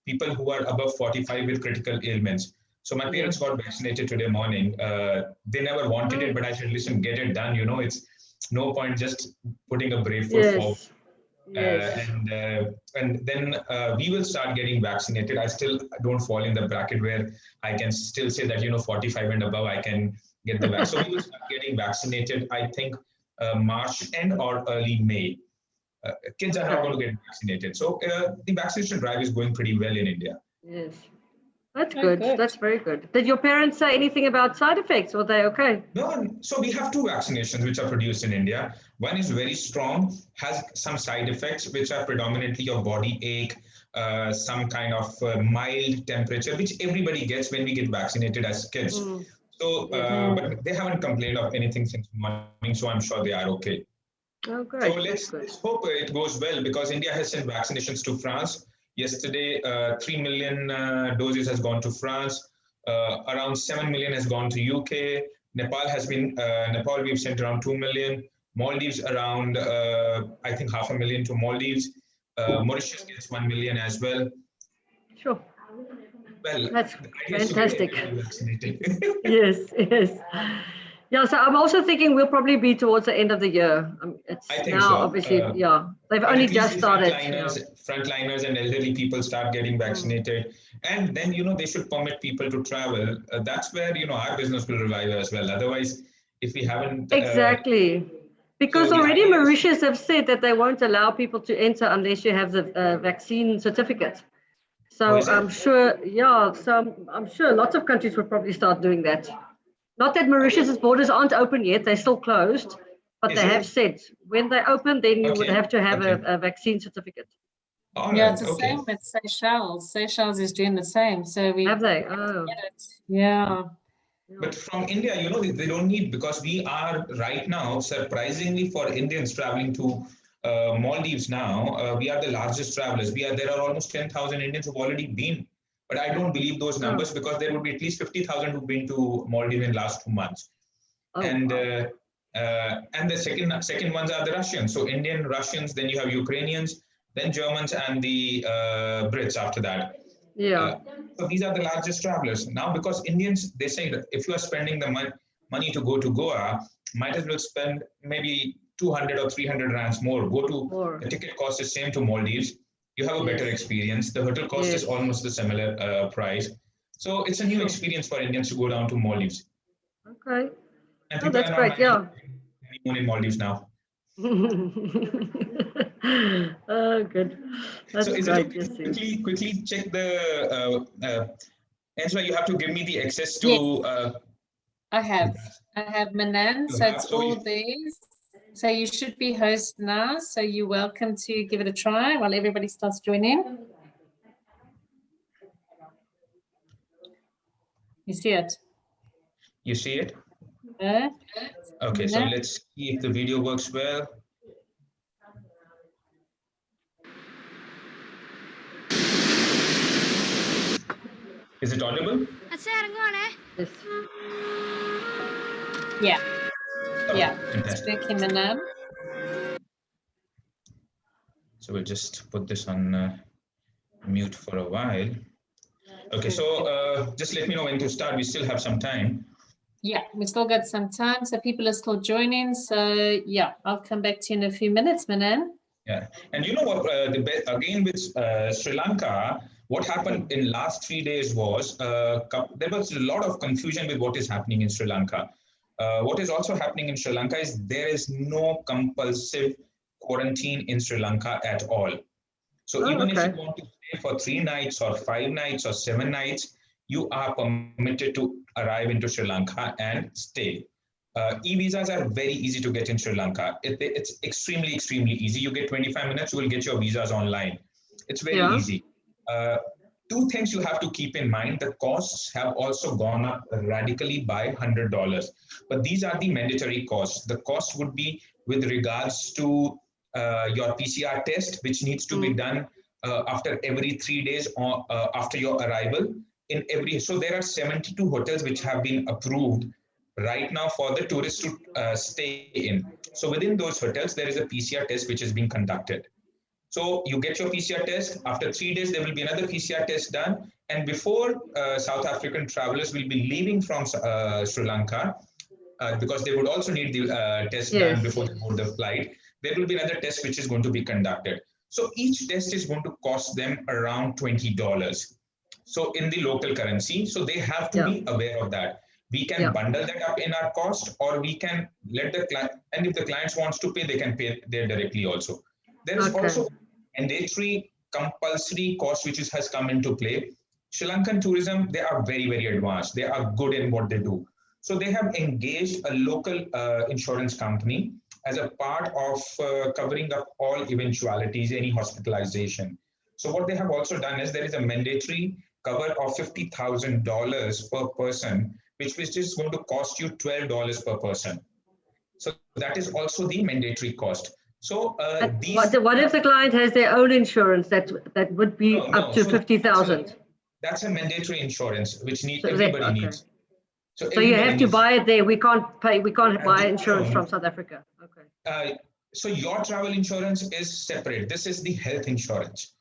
people who are above 45 with critical ailments. So my parents got vaccinated today morning. They never wanted it, but I said, listen, get it done. It's no point just putting a brave foot forward. And then we will start getting vaccinated. I still don't fall in the bracket where I can still say that 45 and above I can get the vaccine. So we will start getting vaccinated. I think March end or early May. Kids are not going to get vaccinated. So the vaccination drive is going pretty well in India. Yes, that's good. That's very good. Did your parents say anything about side effects? Were they okay? No, so we have two vaccinations which are produced in India. One is very strong, has some side effects which are predominantly your body ache, some kind of mild temperature, which everybody gets when we get vaccinated as kids. So, but they haven't complained of anything since morning, so I'm sure they are okay. Oh, great. So let's hope it goes well, because India has sent vaccinations to France. Yesterday, 3 million doses has gone to France. Around 7 million has gone to UK. Nepal we've sent around 2 million. Maldives around, I think 500,000 to Maldives. Mauritius gets 1 million as well. Sure. Well, that's fantastic. Yes. Yeah, so I'm also thinking we'll probably be towards the end of the year. I think so. Obviously, they've only just started. Frontliners and elderly people start getting vaccinated, and then they should permit people to travel. That's where our business will revive as well. Otherwise, if we haven't exactly, because so already Mauritius have said that they won't allow people to enter unless you have the vaccine certificate. So I'm sure, so I'm sure lots of countries will probably start doing that. Not that Mauritius's borders aren't open yet, they're still closed, but they have said when they open, then you would have to have a vaccine certificate. It's the same with Seychelles. Seychelles is doing the same. So we have they? Yeah. But from India, they don't need, because we are right now, surprisingly for Indians traveling to Maldives now, we are the largest travelers. There are almost 10,000 Indians who've already been. But I don't believe those numbers, because there would be at least 50,000 who've been to Maldives in the last 2 months. And the second ones are the Russians. So Indian, Russians, then you have Ukrainians, then Germans, and the Brits after that. So these are the largest travelers. Now, because Indians, they say that if you are spending the money to go to Goa, might as well spend maybe 200 or 300 rands more. The ticket cost is same to Maldives. You have a better experience. The hotel cost is almost the similar price. So it's a new experience for Indians to go down to Maldives. Okay. And that's great, honeymoon in Maldives now. Oh, good. That's so is great. It okay? Quickly check the Angela, you have to give me the access to I have Manan, so it's all these. So you should be host now. So you're welcome to give it a try while everybody starts joining. You see it? You see it? Okay, so let's see if the video works well. Is it audible? Yes. Yeah. Oh, yeah, it's working, Manan. So we'll just put this on mute for a while. Okay, so just let me know when to start. We still have some time. Yeah, we still got some time, so people are still joining. So yeah, I'll come back to you in a few minutes, Manan. Yeah, and you know what? Again with Sri Lanka, what happened in last 3 days was there was a lot of confusion with what is happening in Sri Lanka. What is also happening in Sri Lanka is there is no compulsive quarantine in Sri Lanka at all. So even if you want to stay for 3 nights or 5 nights or 7 nights, you are permitted to arrive into Sri Lanka and stay. E-visas are very easy to get in Sri Lanka. It's extremely, extremely easy. You get 25 minutes, you will get your visas online. It's very easy. 2 things you have to keep in mind. The costs have also gone up radically by $100. But these are the mandatory costs. The cost would be with regards to your PCR test, which needs to be done after every 3 days or after your arrival. So there are 72 hotels which have been approved right now for the tourists to stay in. So within those hotels, there is a PCR test which is being conducted. So you get your PCR test. After 3 days, there will be another PCR test done. And before South African travelers will be leaving from Sri Lanka, because they would also need the test done before they board the flight, there will be another test which is going to be conducted. So each test is going to cost them around $20. So in the local currency, so they have to be aware of that. We can bundle that up in our cost, or we can let the client, and if the clients wants to pay, they can pay there directly also. There is also mandatory compulsory cost which has come into play. Sri Lankan tourism, they are very, very advanced. They are good in what they do. So they have engaged a local insurance company as a part of covering up all eventualities, any hospitalization. So what they have also done is there is a mandatory cover of $50,000 per person, which is going to cost you $12 per person. So that is also the mandatory cost. So what if the client has their own insurance that would be up to 50,000? That's a mandatory insurance which everybody needs. So you have to buy it there. We can't buy insurance from South Africa. Okay. So your travel insurance is separate. This is the health insurance.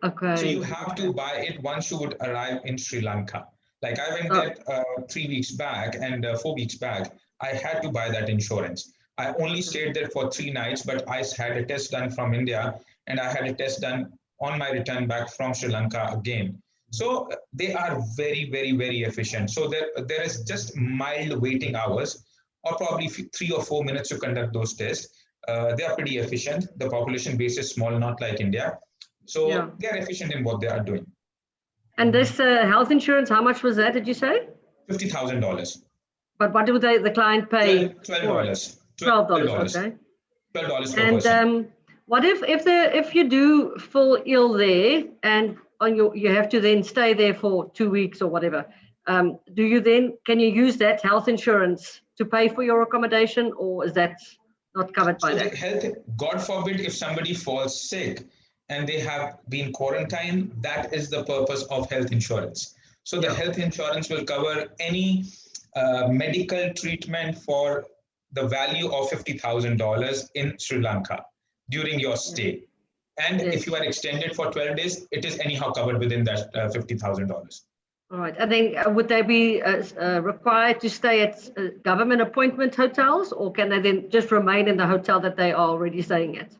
Okay. So you have to buy it once you would arrive in Sri Lanka. Like I went there 3 weeks back and 4 weeks back, I had to buy that insurance. I only stayed there for 3 nights, but I had a test done from India and I had a test done on my return back from Sri Lanka again. So they are very, very, very efficient. So there is just mild waiting hours, or probably 3 or 4 minutes to conduct those tests. They are pretty efficient. The population base is small, not like India. So they are efficient in what they are doing. And this health insurance, how much was that, did you say? $50,000. But what do the client pay? $12. $12, okay. $12 per person. And what if you do fall ill there and you have to then stay there for 2 weeks or whatever, can you use that health insurance to pay for your accommodation, or is that not covered by that? Health, God forbid, if somebody falls sick and they have been quarantined, that is the purpose of health insurance. So the health insurance will cover any medical treatment for the value of $50,000 in Sri Lanka during your stay. And if you are extended for 12 days, it is anyhow covered within that $50,000. All right. And then would they be required to stay at government appointment hotels, or can they then just remain in the hotel that they are already staying at?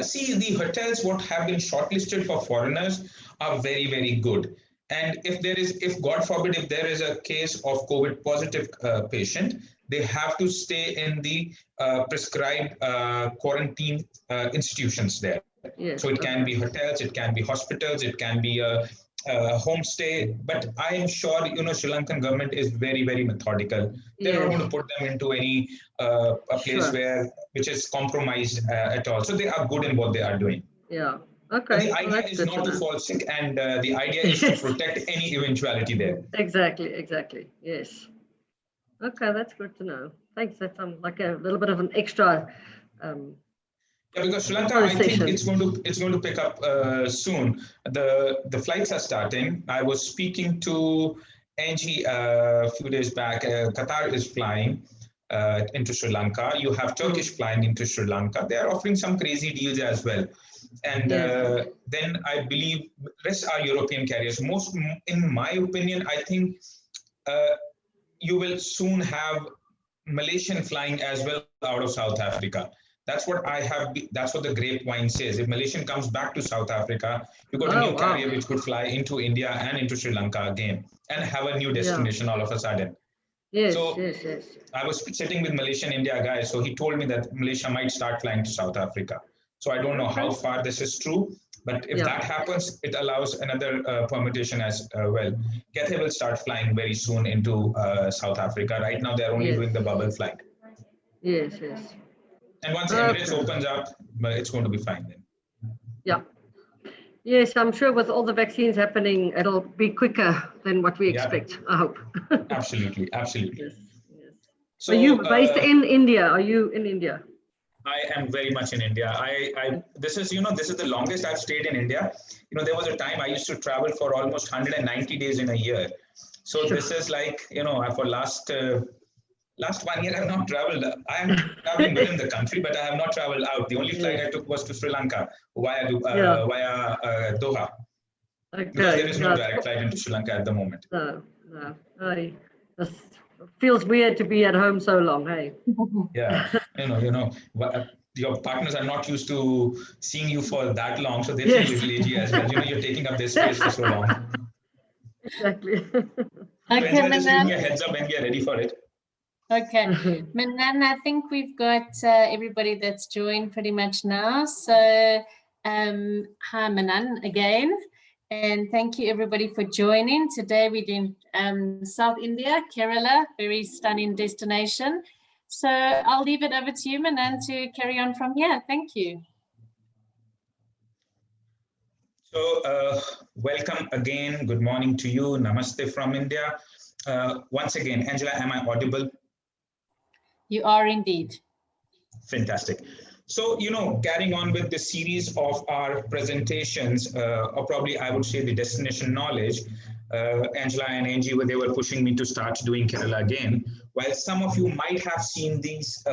See, the hotels what have been shortlisted for foreigners are very, very good. And if God forbid, if there is a case of COVID positive patient, they have to stay in the prescribed quarantine institutions there. Yes, so it can be hotels, it can be hospitals, it can be a homestay. But I am sure, Sri Lankan government is very, very methodical. They're not going to put them into any a place which is compromised at all. So they are good in what they are doing. Yeah. Okay. And the idea is not to fall sick, and the idea is to protect any eventuality there. Exactly. Yes. Okay, that's good to know. Thanks. That's like a little bit of an extra. Because Sri Lanka, I think it's going to pick up soon. The flights are starting. I was speaking to Angie a few days back. Qatar is flying into Sri Lanka. You have Turkish flying into Sri Lanka. They are offering some crazy deals as well. And then I believe rest are European carriers. Most, in my opinion, I think you will soon have Malaysian flying as well out of South Africa. That's what that's what the grapevine says. If Malaysian comes back to South Africa, you got a new carrier which could fly into India and into Sri Lanka again and have a new destination all of a sudden. Yes, so yes. I was sitting with Malaysian India guy, so he told me that Malaysia might start flying to South Africa. So I don't know how far this is true, but if that happens, it allows another permutation as well. Cathay will start flying very soon into South Africa. Right now, they're only doing the bubble flight. Yes. And once Emirates opens up, it's going to be fine then. Yeah. Yes, I'm sure with all the vaccines happening, it'll be quicker than what we expect, I hope. Absolutely. Yes. So, are you based in India? Are you in India? I am very much in India. This is the longest I've stayed in India. There was a time I used to travel for almost 190 days in a year. So this is like, for last Last 1 year, I have not traveled. I am traveling within the country, but I have not traveled out. The only flight I took was to Sri Lanka via Doha, Okay. because there is no direct flight into Sri Lanka at the moment. No. It feels weird to be at home so long, hey? Yeah, your partners are not used to seeing you for that long, so they feel a little agey as well. You're taking up their space for so long. Exactly. Okay, Just give me a heads up when we are ready for it. Okay, Manan, I think we've got everybody that's joined pretty much now. So, hi Manan again, and thank you everybody for joining. Today we're in South India, Kerala, very stunning destination. So I'll leave it over to you, Manan, to carry on from here. Thank you. So, welcome again. Good morning to you. Namaste from India. Once again, Angela, am I audible? You are indeed. Fantastic. So, carrying on with the series of our presentations, or probably I would say the destination knowledge, Angela and Angie, they were pushing me to start doing Kerala again. While some of you might have seen these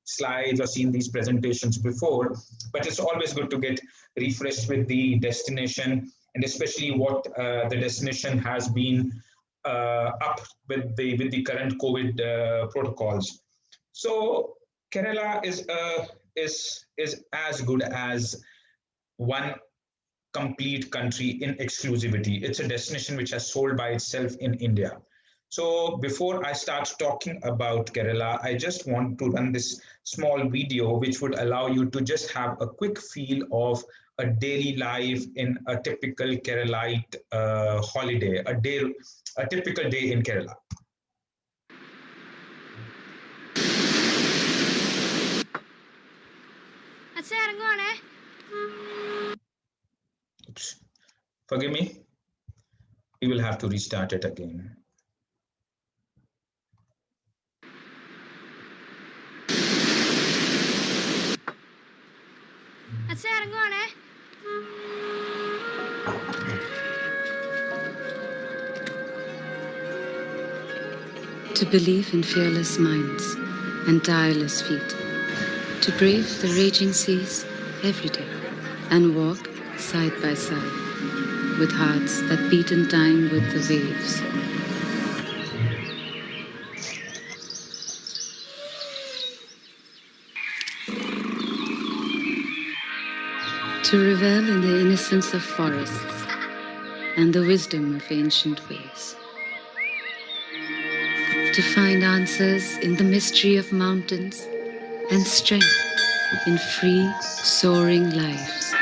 slides or seen these presentations before, but it's always good to get refreshed with the destination, and especially what the destination has been up with the current COVID protocols. So Kerala is as good as one complete country in exclusivity. It's a destination which has sold by itself in India. So before I start talking about Kerala, I just want to run this small video which would allow you to just have a quick feel of a daily life in a typical Keralite holiday, a typical day in Kerala. Oops. Forgive me. We will have to restart it again. To believe in fearless minds and tireless feet, to brave the raging seas every day and walk side by side with hearts that beat in time with the waves. To revel in the innocence of forests and the wisdom of ancient ways. To find answers in the mystery of mountains and strength in free, soaring lives.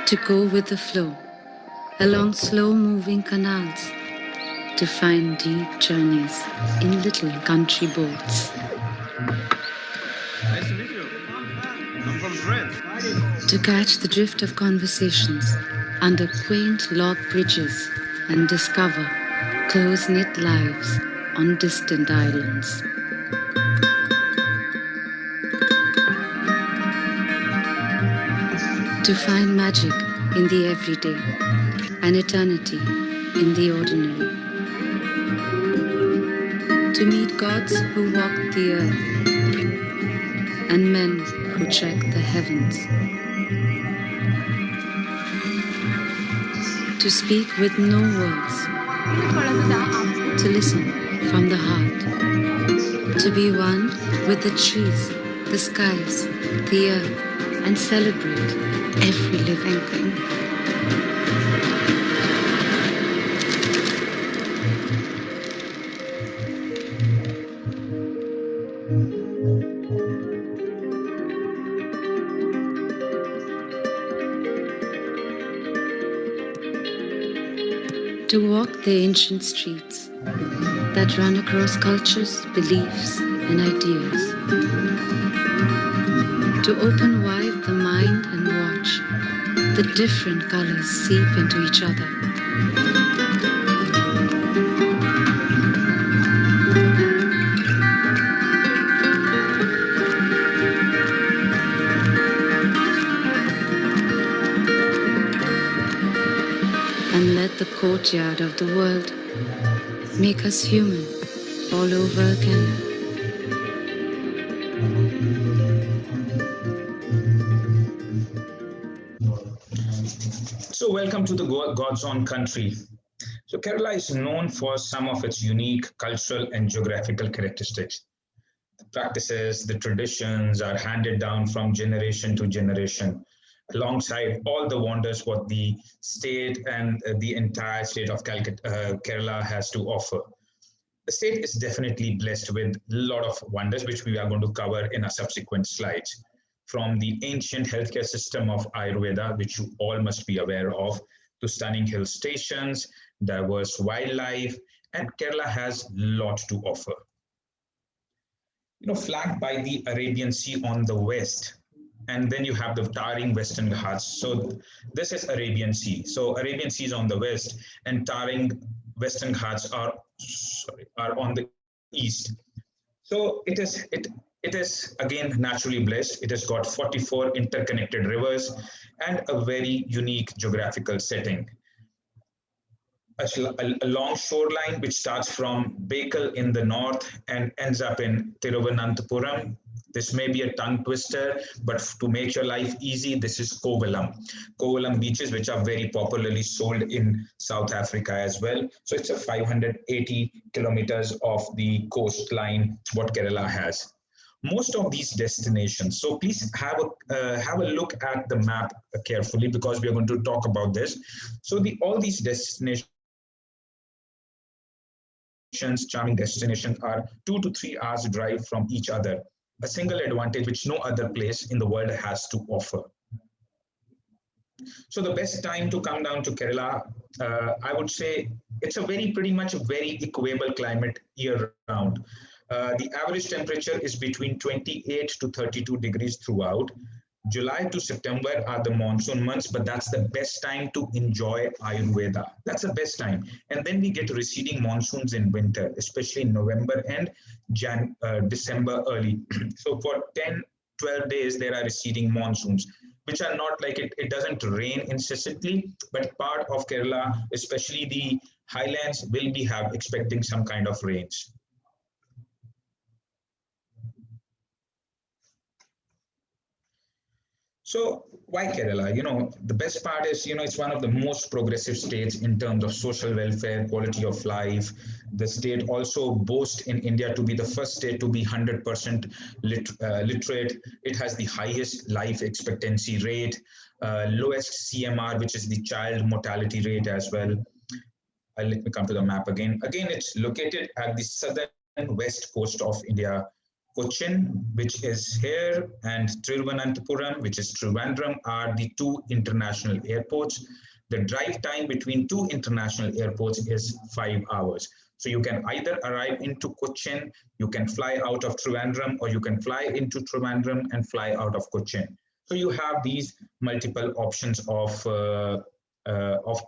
To go with the flow along slow-moving canals, to find deep journeys in little country boats. Nice to meet you. I'm from France. To catch the drift of conversations under quaint log bridges and discover close-knit lives on distant islands. To find magic in the everyday and eternity in the ordinary. To meet gods who walk the earth and men who trek the heavens. To speak with no words, to listen from the heart, to be one with the trees, the skies, the earth, and celebrate every living thing. To walk the ancient streets that run across cultures, beliefs, and ideas. To open wide the mind and watch the different colors seep into each other. And let the courtyard of the world make us human all over again. So welcome to the God's own country. So Kerala is known for some of its unique cultural and geographical characteristics. The practices, the traditions are handed down from generation to generation, alongside all the wonders what the state and the entire state of Kerala has to offer. The state is definitely blessed with a lot of wonders, which we are going to cover in our subsequent slides. From the ancient healthcare system of Ayurveda, which you all must be aware of, to stunning hill stations, diverse wildlife, and Kerala has a lot to offer. Flanked by the Arabian Sea on the west, and then you have the towering Western Ghats. So this is Arabian Sea. So Arabian Sea is on the west, and towering Western Ghats are on the east. So it is again naturally blessed. It has got 44 interconnected rivers and a very unique geographical setting. A long shoreline which starts from Bekal in the north and ends up in Thiruvananthapuram. This may be a tongue twister, but to make your life easy, this is Kovalam. Kovalam beaches, which are very popularly sold in South Africa as well. So it's a 580 kilometers of the coastline what Kerala has. Most of these destinations, so please have a look at the map carefully, because we are going to talk about this. So all these destinations, charming destinations, are 2 to 3 hours drive from each other, a single advantage which no other place in the world has to offer. So the best time to come down to Kerala, I would say it's pretty much a very equable climate year round. The average temperature is between 28 to 32 degrees throughout. July to September are the monsoon months, but that's the best time to enjoy Ayurveda. That's the best time. And then we get receding monsoons in winter, especially in November and December early. So for 10, 12 days, there are receding monsoons, which are not like it doesn't rain incessantly, but part of Kerala, especially the highlands, will be expecting some kind of rains. So why Kerala? The best part is, it's one of the most progressive states in terms of social welfare, quality of life. The state also boasts in India to be the first state to be 100% literate. It has the highest life expectancy rate, lowest CMR, which is the child mortality rate as well. Let me come to the map again. Again, it's located at the southern west coast of India. Cochin, which is here, and Thiruvananthapuram, which is Trivandrum, are the two international airports. The drive time between two international airports is 5 hours. So you can either arrive into Cochin, you can fly out of Trivandrum, or you can fly into Trivandrum and fly out of Cochin. So you have these multiple options of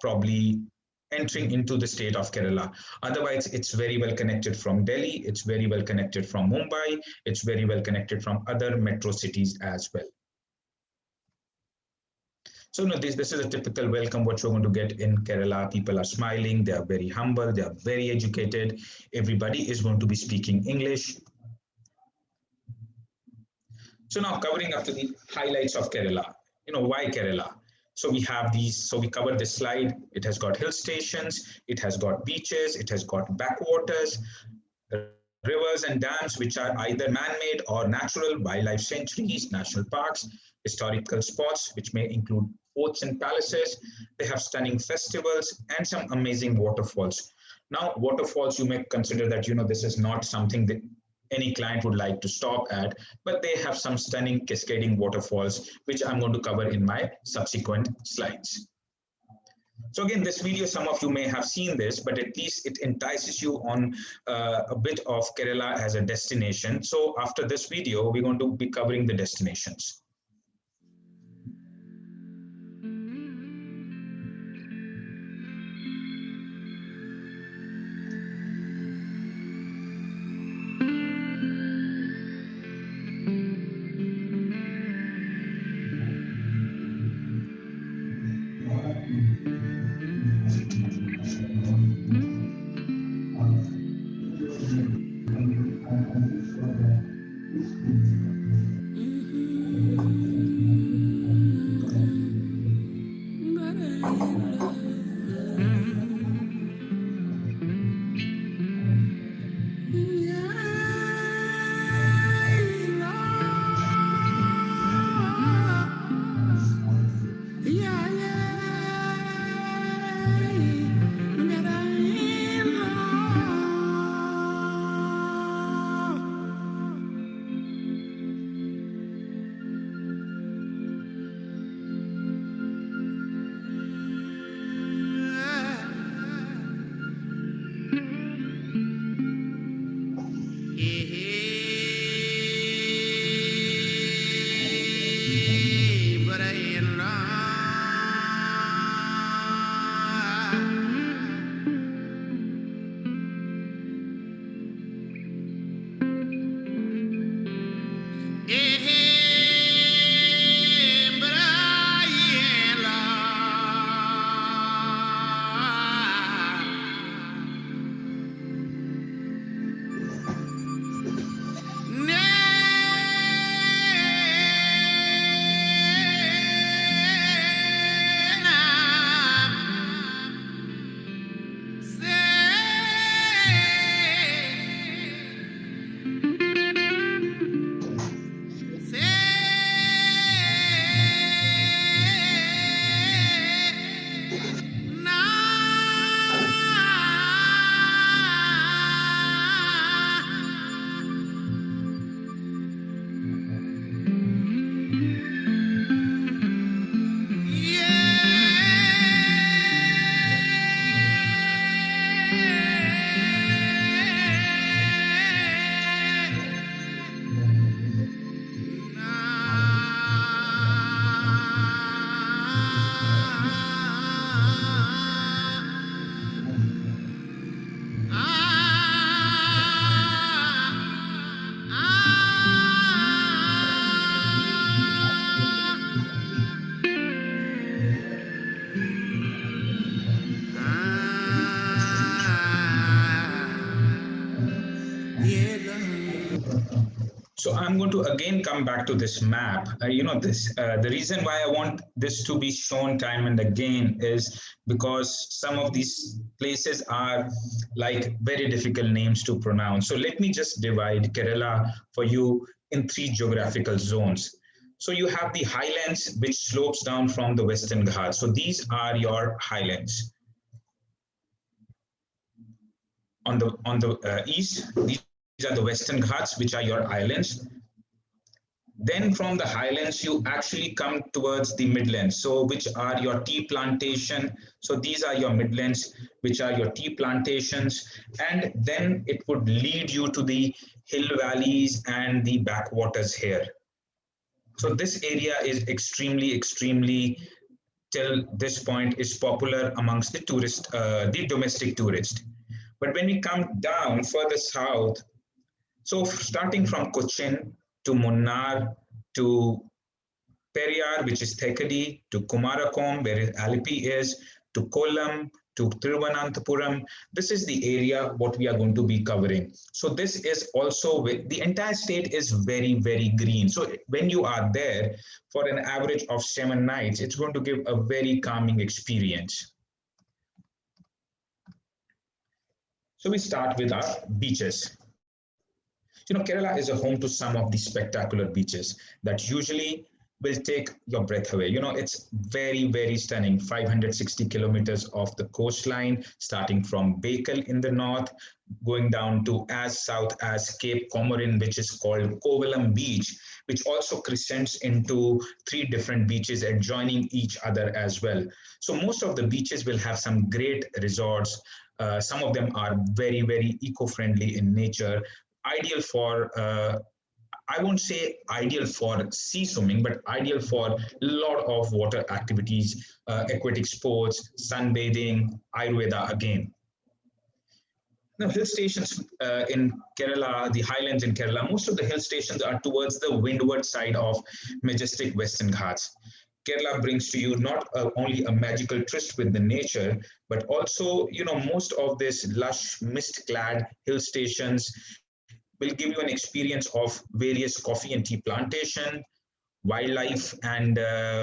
probably entering into the state of Kerala. Otherwise, it's very well connected from Delhi, it's very well connected from Mumbai, it's very well connected from other metro cities as well. So this is a typical welcome what you're going to get in Kerala. People are smiling, they are very humble, they are very educated. Everybody is going to be speaking English. So now covering up to the highlights of Kerala. Why Kerala? So we have these, so we covered this slide. It has got hill stations, it has got beaches, it has got backwaters, rivers and dams, which are either man-made or natural, wildlife sanctuaries, national parks, historical spots, which may include forts and palaces. They have stunning festivals and some amazing waterfalls. Now, waterfalls, you may consider that, this is not something that any client would like to stop at, but they have some stunning cascading waterfalls, which I'm going to cover in my subsequent slides. So again, this video, some of you may have seen this, but at least it entices you on a bit of Kerala as a destination. So after this video, we're going to be covering the destinations. So I'm going to again come back to this map. The reason why I want this to be shown time and again is because some of these places are like very difficult names to pronounce. So let me just divide Kerala for you in 3 geographical zones. So you have the highlands, which slopes down from the Western Ghats. So these are your highlands. On the east, these are the Western Ghats, which are your islands. Then from the highlands, you actually come towards the midlands. So which are your tea plantation. So these are your midlands, which are your tea plantations. And then it would lead you to the hill valleys and the backwaters here. So this area is extremely, till this point, is popular amongst the domestic tourist. But when we come down further south, so starting from Cochin to Munnar to Periyar, which is Thekadi, to Kumarakom, where Alipi is, to Kollam, to Thiruvananthapuram, this is the area what we are going to be covering. So this is also, the entire state is very green. So when you are there for an average of 7 nights, it's going to give a very calming experience. So we start with our beaches. Kerala is a home to some of the spectacular beaches that usually will take your breath away. It's very stunning. 560 kilometers of the coastline, starting from Bekal in the north, going down to as south as Cape Comorin, which is called Kovalam Beach, which also crescents into 3 different beaches adjoining each other as well. So most of the beaches will have some great resorts. Some of them are very eco-friendly in nature, ideal for I won't say ideal for sea swimming, but ideal for a lot of water activities, aquatic sports, sunbathing, Ayurveda again. Now, hill stations in Kerala, the highlands in Kerala, most of the hill stations are towards the windward side of majestic Western Ghats. Kerala brings to you not only a magical tryst with the nature, but also, most of these lush, mist-clad hill stations will give you an experience of various coffee and tea plantation, wildlife and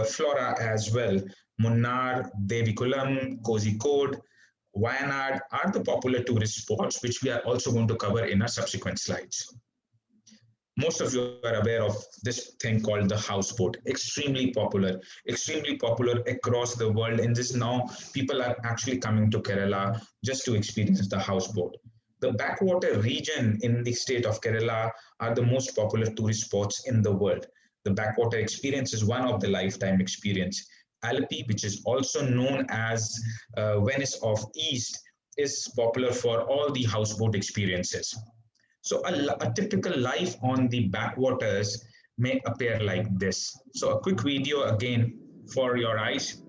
flora as well. Munnar, Devikulam, Kozhikode, Wayanad are the popular tourist spots, which we are also going to cover in our subsequent slides. Most of you are aware of this thing called the houseboat, extremely popular across the world. And this now, people are actually coming to Kerala just to experience the houseboat. The backwater region in the state of Kerala are the most popular tourist spots in the world. The backwater experience is one of the lifetime experience. Alleppey, which is also known as Venice of East, is popular for all the houseboat experiences. So a typical life on the backwaters may appear like this. So a quick video again for your eyes.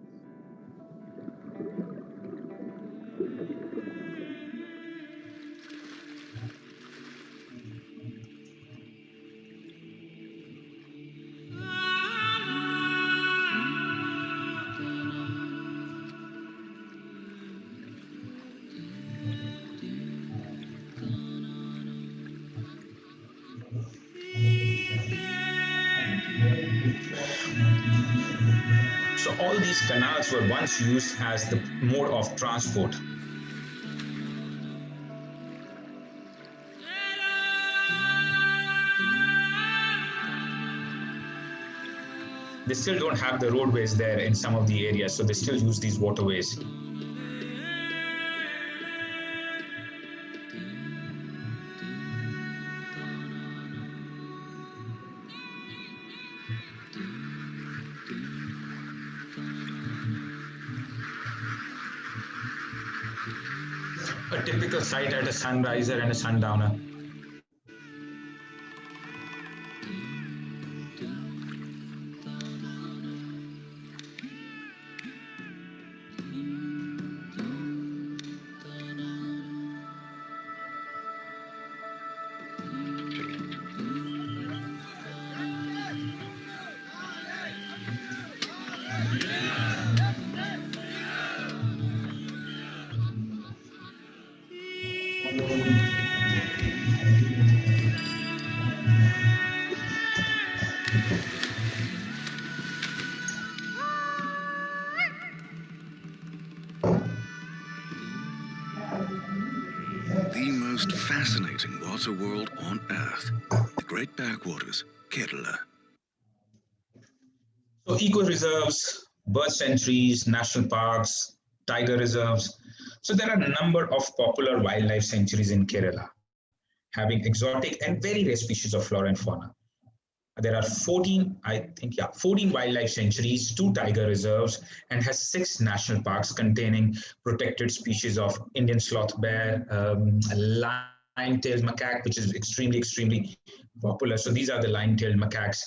So all these canals were once used as the mode of transport. They still don't have the roadways there in some of the areas, so they still use these waterways. A typical sight at a sunriser and a sundowner. The most fascinating water world on Earth, the Great Backwaters, Kerala. So eco-reserves, bird sanctuaries, national parks, tiger reserves. So there are a number of popular wildlife sanctuaries in Kerala, having exotic and very rare species of flora and fauna. There are 14 wildlife sanctuaries, 2 tiger reserves, and has 6 national parks containing protected species of Indian sloth bear, lion-tailed macaque, which is extremely popular. So these are the lion-tailed macaques,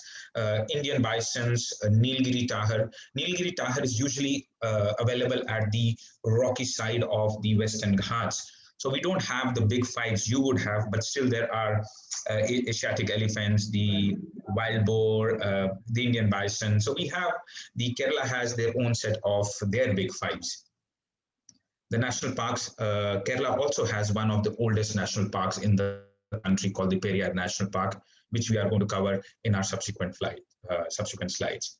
Indian bisons, Nilgiri tahar. Nilgiri tahar is usually available at the rocky side of the Western Ghats. So we don't have the big fives you would have, but still there are Asiatic elephants, the wild boar, the Indian bison. So Kerala has their own set of their big fives. The national parks, Kerala also has one of the oldest national parks in the country called the Periyar National Park, which we are going to cover in our subsequent slides.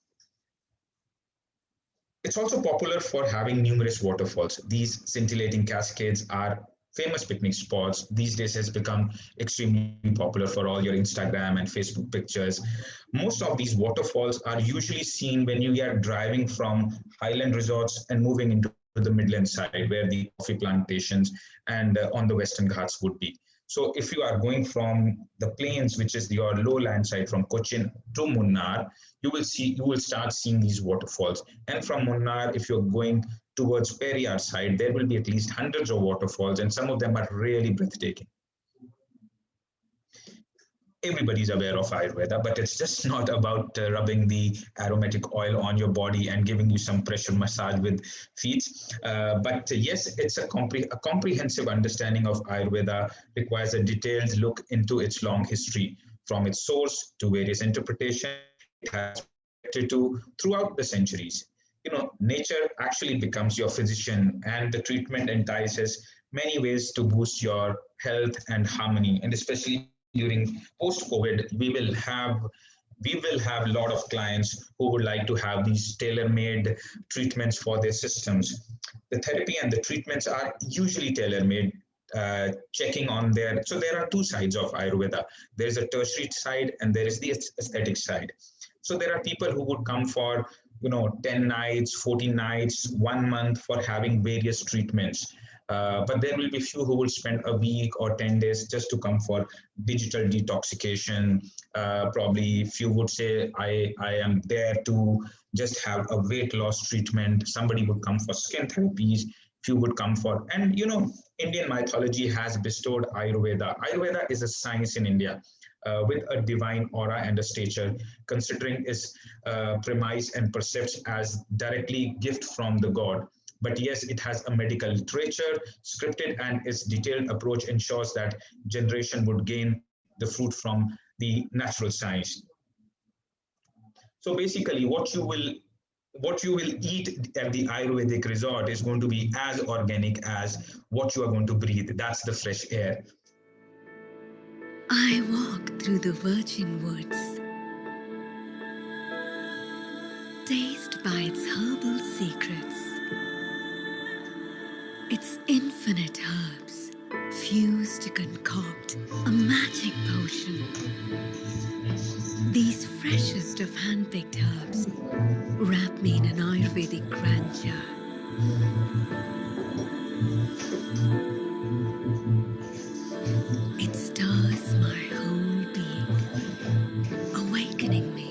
It's also popular for having numerous waterfalls. These scintillating cascades are famous picnic spots. These days has become extremely popular for all your Instagram and Facebook pictures. Most of these waterfalls are usually seen when you are driving from highland resorts and moving into the Midland side where the coffee plantations and on the Western Ghats would be. So if you are going from the plains, which is your lowland side from Cochin to Munnar, you will start seeing these waterfalls. And from Munnar, if you're going towards Periyar side, there will be at least hundreds of waterfalls, and some of them are really breathtaking. Everybody's aware of Ayurveda, but it's just not about rubbing the aromatic oil on your body and giving you some pressure massage with feet. But yes, it's a comprehensive understanding of Ayurveda requires a detailed look into its long history, from its source to various interpretations it has to throughout the centuries. Nature actually becomes your physician, and the treatment entices many ways to boost your health and harmony. And especially during post-COVID, we will have a lot of clients who would like to have these tailor-made treatments for their systems. The therapy and the treatments are usually tailor-made, checking on so there are 2 sides of Ayurveda. There's a tertiary side and there is the aesthetic side. So there are people who would come for 10 nights, 14 nights, 1 month for having various treatments. But there will be few who will spend a week or 10 days just to come for digital detoxification. Probably few would say, I am there to just have a weight loss treatment. Somebody would come for skin therapies. Few would come for, and Indian mythology has bestowed Ayurveda. Ayurveda is a science in India. With a divine aura and a stature, considering its premise and perceived as directly gift from the god. But yes, it has a medical literature, scripted, and its detailed approach ensures that generation would gain the fruit from the natural science. So basically, what you will eat at the Ayurvedic resort is going to be as organic as what you are going to breathe. That's the fresh air. I walk through the virgin woods, dazed by its herbal secrets, its infinite herbs, fused to concoct a magic potion. These freshest of hand-picked herbs wrap me in an Ayurvedic grandeur. It stirs my whole being, awakening me.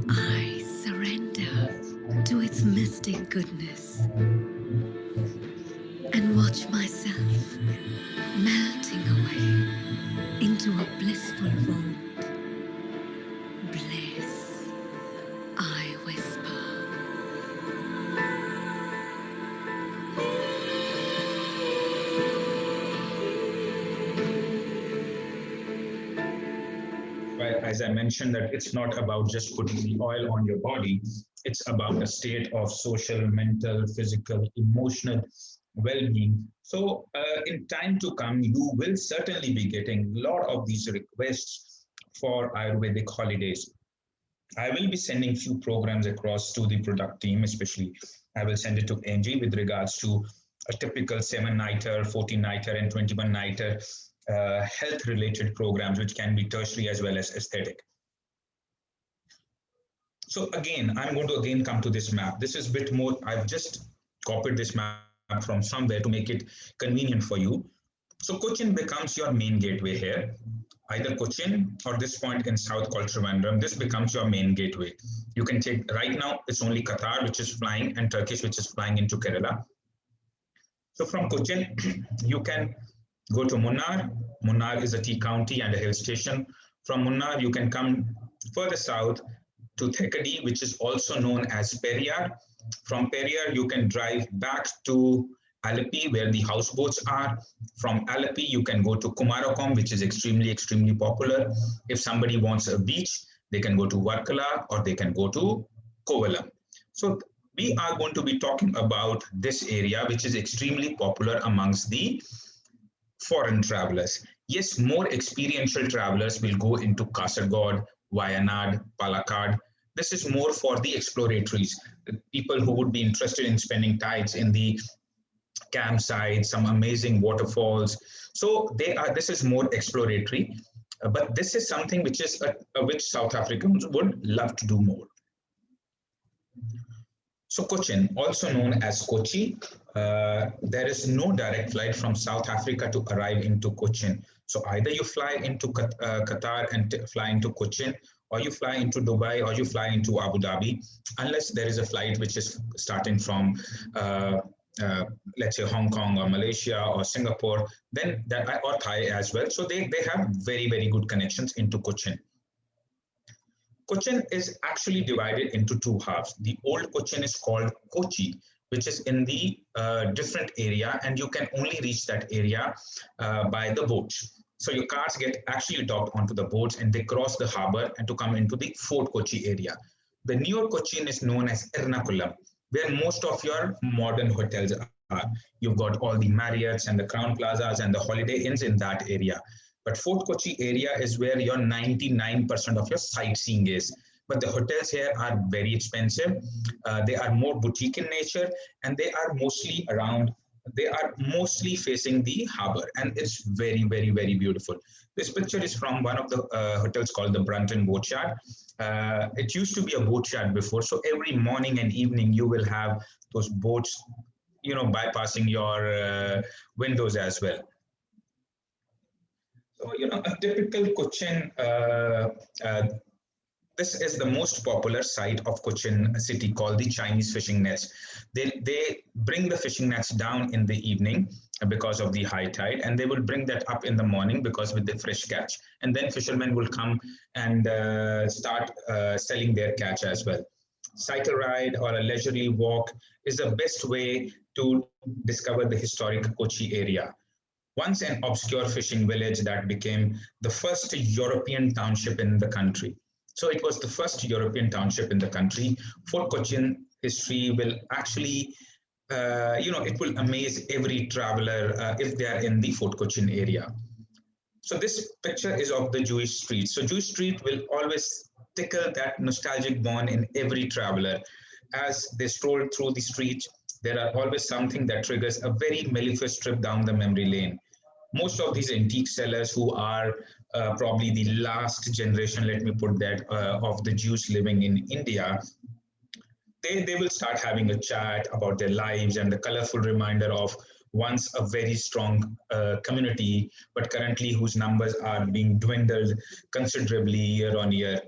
I surrender to its mystic goodness and watch myself melting away into a blissful warmth. Bliss, I whisper. As I mentioned, that it's not about just putting the oil on your body. It's about a state of social, mental, physical, emotional well-being. So in time to come, you will certainly be getting a lot of these requests for Ayurvedic holidays. I will be sending few programs across to the product team, especially I will send it to Angie with regards to a typical 7-nighter, 14-nighter, and 21-nighter health-related programs, which can be tertiary as well as aesthetic. So again, I'm going to again come to this map. This is a bit more, I've just copied this map from somewhere to make it convenient for you. So Cochin becomes your main gateway here. Either Cochin or this point in south called Trivandrum, this becomes your main gateway. You can take, right now it's only Qatar which is flying and Turkish which is flying into Kerala. So from Cochin, you can go to Munnar. Munnar is a tea county and a hill station. From Munnar, you can come further south to Thekadi, which is also known as Periyar. From Periyar, you can drive back to Alleppey, where the houseboats are. From Alleppey, you can go to Kumarakom, which is extremely popular. If somebody wants a beach, they can go to Varkala or they can go to Kovalam. So we are going to be talking about this area, which is extremely popular amongst the foreign travelers. Yes, more experiential travelers will go into Kasaragod, Wayanad, Palakkad. This is more for the exploratories, people who would be interested in spending tides in the campsite, some amazing waterfalls. So this is more exploratory, but this is something which is which South Africans would love to do more. So Cochin, also known as Kochi, there is no direct flight from South Africa to arrive into Cochin. So either you fly into Qatar and fly into Cochin, or you fly into Dubai, or you fly into Abu Dhabi, unless there is a flight which is starting from, let's say, Hong Kong or Malaysia or Singapore, then that, or Thai as well. So they have very good connections into Cochin. Cochin is actually divided into two halves. The old Cochin is called Kochi, which is in the different area, and you can only reach that area by the boats. So your cars get actually docked onto the boats and they cross the harbor and to come into the Fort Kochi area. The newer Cochin is known as Ernakulam, where most of your modern hotels are. You've got all the Marriotts and the Crown Plazas and the Holiday Inns in that area. But Fort Kochi area is where your 99% of your sightseeing is. But the hotels here are very expensive. They are more boutique in nature, and they are mostly around, they are mostly facing the harbor, and it's very beautiful. This picture is from one of the hotels called the Brunton Boatyard. It used to be a boatyard before, so every morning and evening you will have those boats, you know, bypassing your windows as well. So, you know, a typical Cochin, this is the most popular site of Cochin city, called the Chinese fishing nets. They bring the fishing nets down in the evening because of the high tide, and they will bring that up in the morning because with the fresh catch, and then fishermen will come and start selling their catch as well. Cycle ride or a leisurely walk is the best way to discover the historic Kochi area. Once an obscure fishing village that became the first European township in the country. So it was the first European township in the country. Fort Cochin history will actually, you know, it will amaze every traveler if they are in the Fort Cochin area. So this picture is of the Jewish street. So Jewish street will always tickle that nostalgic bond in every traveler. As they stroll through the street, there are always something that triggers a very mellifluous trip down the memory lane. Most of these antique sellers who are probably the last generation, let me put that, of the Jews living in India, they will start having a chat about their lives and the colorful reminder of once a very strong community, but currently whose numbers are being dwindled considerably year on year.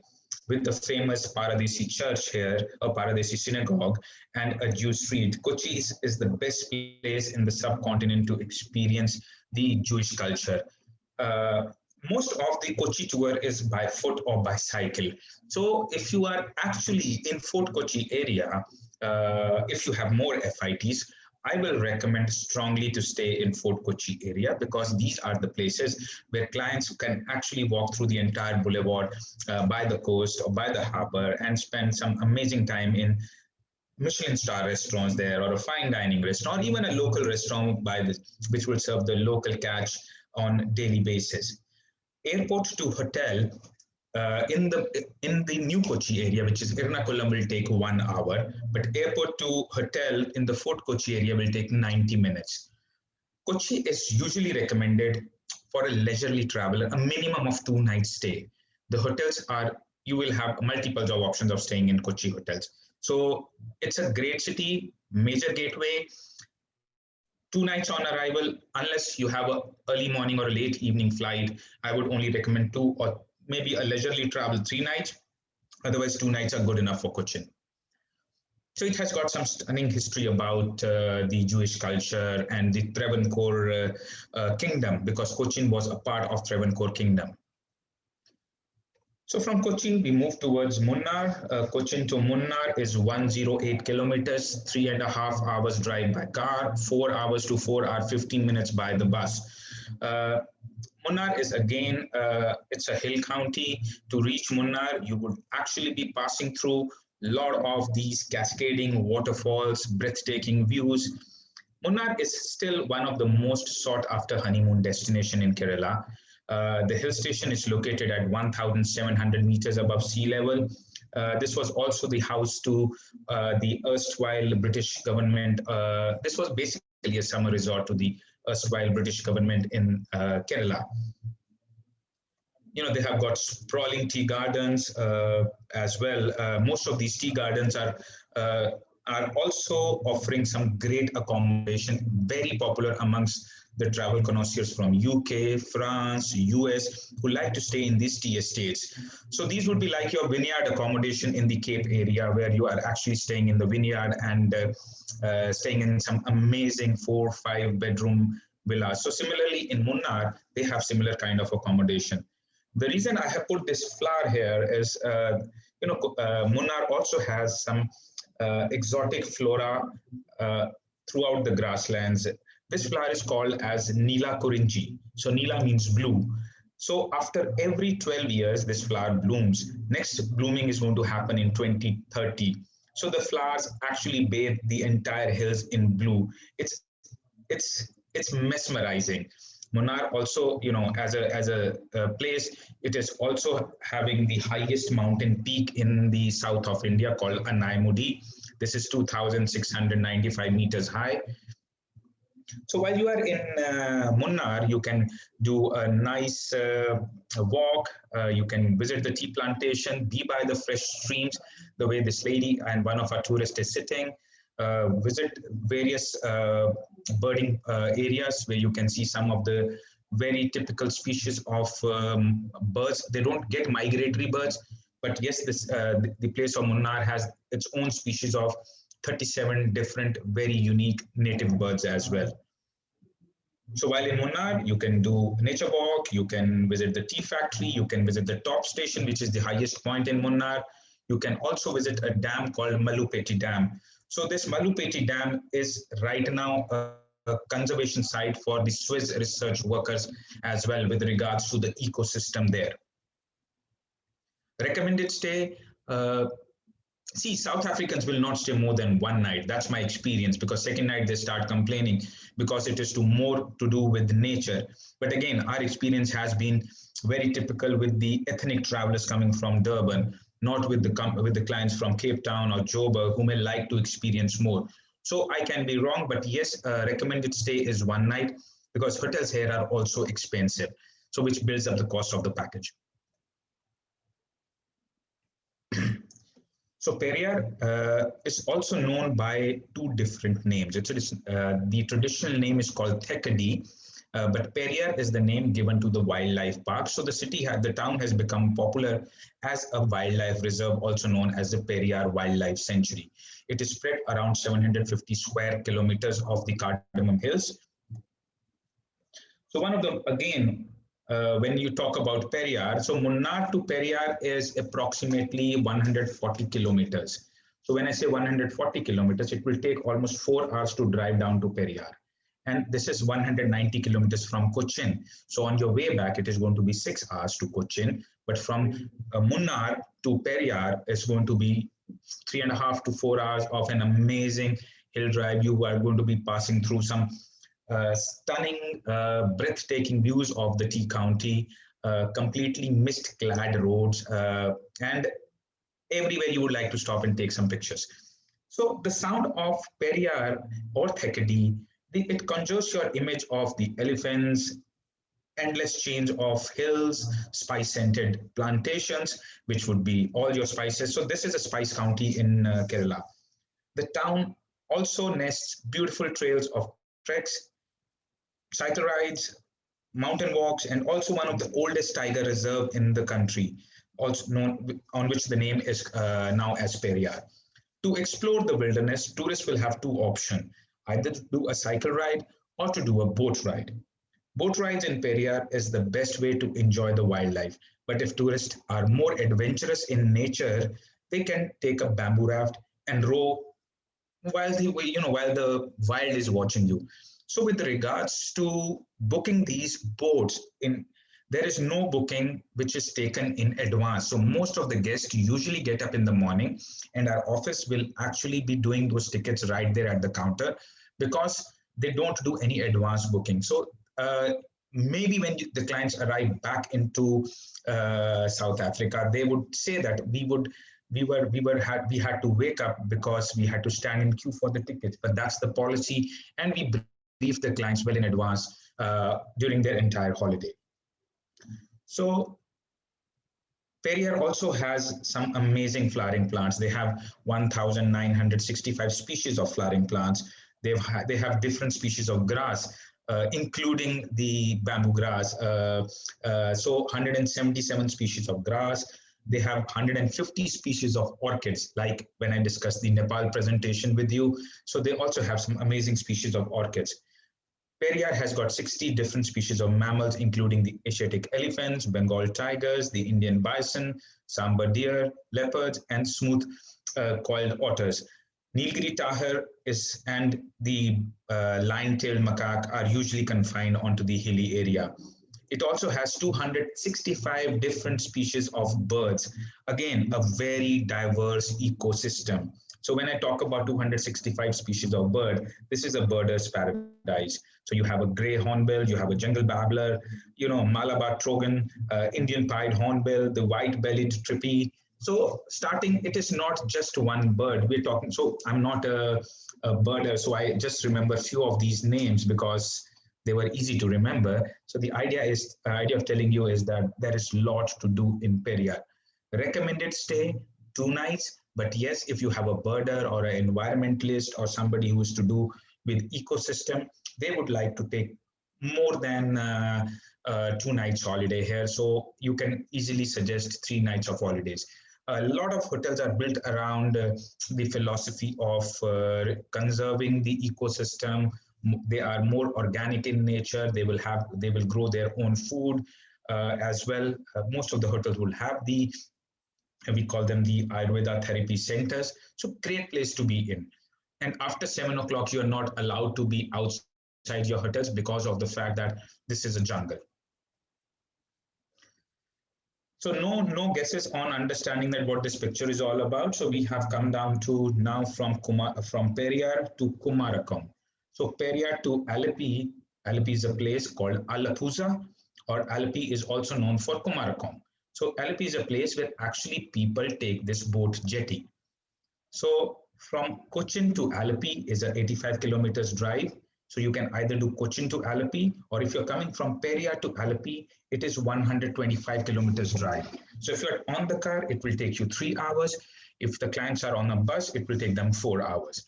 With the famous Paradesi church here, or Paradesi synagogue, and a Jew street, Kochi is the best place in the subcontinent to experience the Jewish culture. Most of the Kochi tour is by foot or by cycle. So if you are actually in Fort Kochi area, if you have more FITs, I will recommend strongly to stay in Fort Kochi area, because these are the places where clients can actually walk through the entire boulevard by the coast or by the harbor and spend some amazing time in Michelin star restaurants there, or a fine dining restaurant, or even a local restaurant which will serve the local catch on daily basis. Airport to hotel in the New Kochi area, which is Ernakulam, will take 1 hour, but airport to hotel in the Fort Kochi area will take 90 minutes. Kochi is usually recommended for a leisurely traveler, a minimum of 2 nights stay. The hotels you will have multiple job options of staying in Kochi hotels. So it's a great city, major gateway. 2 nights on arrival, unless you have an early morning or a late evening flight, I would only recommend 2, or maybe a leisurely travel 3 nights. Otherwise, 2 nights are good enough for Cochin. So it has got some stunning history about the Jewish culture and the Travancore kingdom, because Cochin was a part of Travancore kingdom. So from Cochin, we move towards Munnar. Cochin to Munnar is 108 kilometers, 3.5 hours drive by car, 4 hours to 4 hours, 15 minutes by the bus. Munnar is again, it's a hill county. To reach Munnar, you would actually be passing through a lot of these cascading waterfalls, breathtaking views. Munnar is still one of the most sought after honeymoon destination in Kerala. The hill station is located at 1,700 meters above sea level. This was also the house to the erstwhile British government. This was basically a summer resort to the erstwhile British government in Kerala. You know, they have got sprawling tea gardens as well. Most of these tea gardens are also offering some great accommodation, very popular amongst the travel connoisseurs from UK, France, US, who like to stay in these tea estates. So these would be like your vineyard accommodation in the Cape area, where you are actually staying in the vineyard and staying in some amazing 4 or 5 bedroom villas. So similarly in Munnar, they have similar kind of accommodation. The reason I have put this flower here is, Munnar also has some exotic flora throughout the grasslands. This flower is called as Nila Kurinji. So Nila means blue. So after every 12 years, this flower blooms. Next blooming is going to happen in 2030. So the flowers actually bathe the entire hills in blue. It's mesmerizing. Munnar also, you know, as a place, it is also having the highest mountain peak in the south of India called Anaimudi. This is 2,695 meters high. So while you are in Munnar, you can do a nice walk. You can visit the tea plantation, be by the fresh streams, the way this lady and one of our tourists is sitting. Visit various birding areas where you can see some of the very typical species of birds. They don't get migratory birds, but yes, the place of Munnar has its own species of 37 different very unique native birds as well. So while in Munnar, you can do nature walk, you can visit the tea factory, you can visit the top station, which is the highest point in Munnar. You can also visit a dam called Malupeti Dam. So this Malupeti Dam is right now a conservation site for the Swiss research workers as well, with regards to the ecosystem there. Recommended stay. See, South Africans will not stay more than 1 night. That's my experience, because second night they start complaining because it is more to do with nature. But again, our experience has been very typical with the ethnic travelers coming from Durban, not with the clients from Cape Town or Joburg who may like to experience more. So I can be wrong, but yes, recommended stay is 1 night, because hotels here are also expensive, so which builds up the cost of the package. So Periyar is also known by 2 different names. The traditional name is called Thekadi, but Periyar is the name given to the wildlife park. So the town has become popular as a wildlife reserve, also known as the Periyar Wildlife Sanctuary. It is spread around 750 square kilometers of the Cardamom Hills. So one of them, again, when you talk about Periyar, so Munnar to Periyar is approximately 140 kilometers. So when I say 140 kilometers, it will take almost 4 hours to drive down to Periyar. And this is 190 kilometers from Cochin. So on your way back, it is going to be 6 hours to Cochin. But from Munnar to Periyar is going to be 3.5 to 4 hours of an amazing hill drive. You are going to be passing through some stunning, breathtaking views of the tea county, completely mist-clad roads, and everywhere you would like to stop and take some pictures. So the sound of Periyar or Thekadi, it conjures your image of the elephants, endless chains of hills, spice-scented plantations, which would be all your spices. So this is a spice county in Kerala. The town also nests beautiful trails of treks, cycle rides, mountain walks, and also one of the oldest tiger reserve in the country, also known on which the name is now as Periyar. To explore the wilderness, tourists will have two options, either to do a cycle ride or to do a boat ride. Boat rides in Periyar is the best way to enjoy the wildlife. But if tourists are more adventurous in nature, they can take a bamboo raft and row while the wild is watching you. So with regards to booking these boats, there is no booking which is taken in advance. So most of the guests usually get up in the morning, and our office will actually be doing those tickets right there at the counter, because they don't do any advance booking. So maybe when the clients arrive back into South Africa, they would say that we had to wake up because we had to stand in queue for the tickets. But that's the policy, and we brief the clients well in advance during their entire holiday. So Periyar also has some amazing flowering plants. They have 1,965 species of flowering plants. They have different species of grass, including the bamboo grass. So 177 species of grass. They have 150 species of orchids, like when I discussed the Nepal presentation with you. So they also have some amazing species of orchids. Periyar has got 60 different species of mammals, including the Asiatic elephants, Bengal tigers, the Indian bison, sambar deer, leopards, and smooth-coiled otters. Nilgiri tahr and the lion-tailed macaque are usually confined onto the hilly area. It also has 265 different species of birds. Again, a very diverse ecosystem. So when I talk about 265 species of bird, this is a birder's paradise. So you have a grey hornbill, you have a jungle babbler, Malabar trogon, Indian pied hornbill, the white-bellied trippy. So starting, it is not just one bird. We're talking, so I'm not a birder, so I just remember a few of these names because they were easy to remember. So the idea of telling you is that there is a lot to do in Periyar. Recommended stay, 2 nights. But yes, if you have a birder or an environmentalist or somebody who is to do with ecosystem, they would like to take more than 2 nights holiday here. So you can easily suggest 3 nights of holidays. A lot of hotels are built around the philosophy of conserving the ecosystem. They are more organic in nature. They will grow their own food as well. Most of the hotels will have we call them the Ayurveda therapy centers. So great place to be in. And after 7 o'clock, you're not allowed to be outside your hotels because of the fact that this is a jungle. So no guesses on understanding that what this picture is all about. So we have come down to now from Periyar to Kumarakom. So Periyar to Alleppey is a place called Alappuza, or Alleppey is also known for Kumarakom. So Alleppey is a place where actually people take this boat jetty. So from Cochin to Alleppey is a 85 kilometers drive. So you can either do Cochin to Alleppey, or if you're coming from Periyar to Alleppey, it is 125 kilometers drive. So if you're on the car, it will take you 3 hours. If the clients are on a bus, it will take them 4 hours.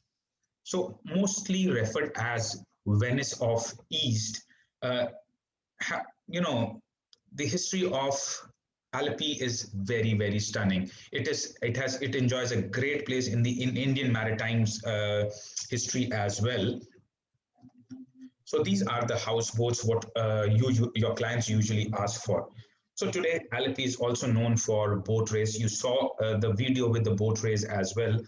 So mostly referred as Venice of East. The history of Alleppey is very, very stunning. It enjoys a great place in Indian maritime history as well. So these are the houseboats what your clients usually ask for. So today Alleppey is also known for boat race. You saw the video with the boat race as well,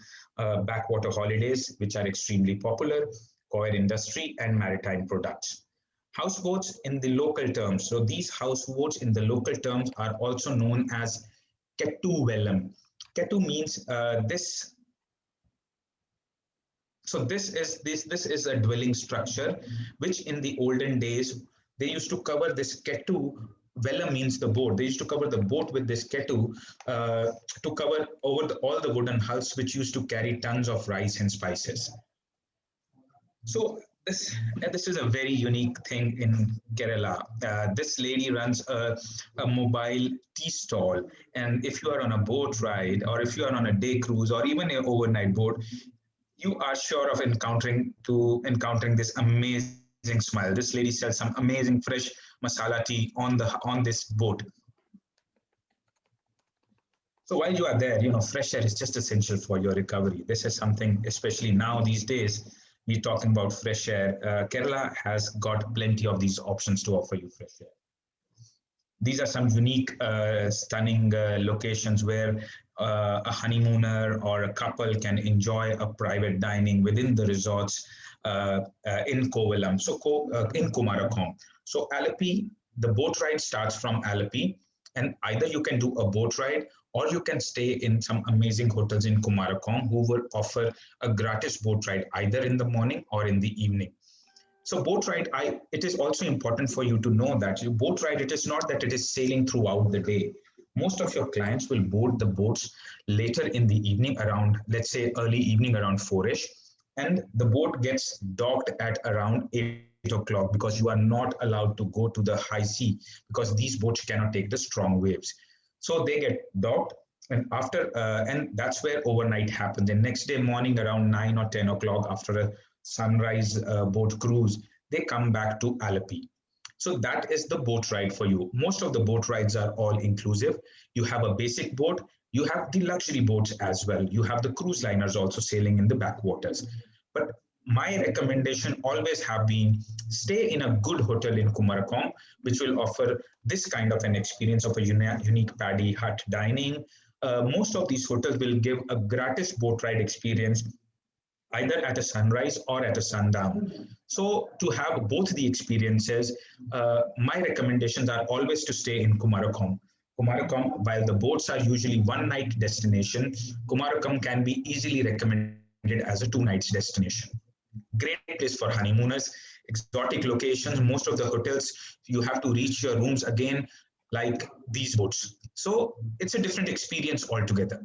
backwater holidays, which are extremely popular, coir industry and maritime products. Houseboats in the local terms. So these houseboats in the local terms are also known as kettu vellum. Ketu means this. So this is a dwelling structure, which in the olden days they used to cover this ketu. Vela means the boat. They used to cover the boat with this ketu to cover over all the wooden hulls, which used to carry tons of rice and spices. So this is a very unique thing in Kerala. This lady runs a mobile tea stall, and if you are on a boat ride, or if you are on a day cruise, or even an overnight boat, you are sure of encountering this amazing smile. This lady sells some amazing fresh masala tea on this boat. So while you are there, fresh air is just essential for your recovery. This is something, especially now these days, we're talking about fresh air. Kerala has got plenty of these options to offer you fresh air. These are some unique, stunning locations where a honeymooner or a couple can enjoy a private dining within the resorts in Kovalam, in Kumarakom. So Alleppey, the boat ride starts from Alleppey, and either you can do a boat ride or you can stay in some amazing hotels in Kumarakom who will offer a gratis boat ride either in the morning or in the evening. So boat ride, it is also important for you to know that your boat ride, it is not that it is sailing throughout the day. Most of your clients will board the boats later in the evening around, let's say early evening around 4ish, and the boat gets docked at around 8 o'clock because you are not allowed to go to the high sea because these boats cannot take the strong waves. So they get docked, and and that's where overnight happens. The next day morning around 9 or 10 o'clock after a sunrise boat cruise, they come back to Alleppey. So that is the boat ride for you. Most of the boat rides are all inclusive. You have a basic boat, you have the luxury boats as well. You have the cruise liners also sailing in the backwaters. But my recommendation always have been stay in a good hotel in Kumarakom, which will offer this kind of an experience of a unique paddy hut dining. Most of these hotels will give a gratis boat ride experience either at a sunrise or at a sundown. So to have both the experiences, my recommendations are always to stay in Kumarakom. Kumarakom, while the boats are usually one night destination, Kumarakom can be easily recommended as a 2 nights destination. Great place for honeymooners, exotic locations. Most of the hotels, you have to reach your rooms again like these boats. So it's a different experience altogether.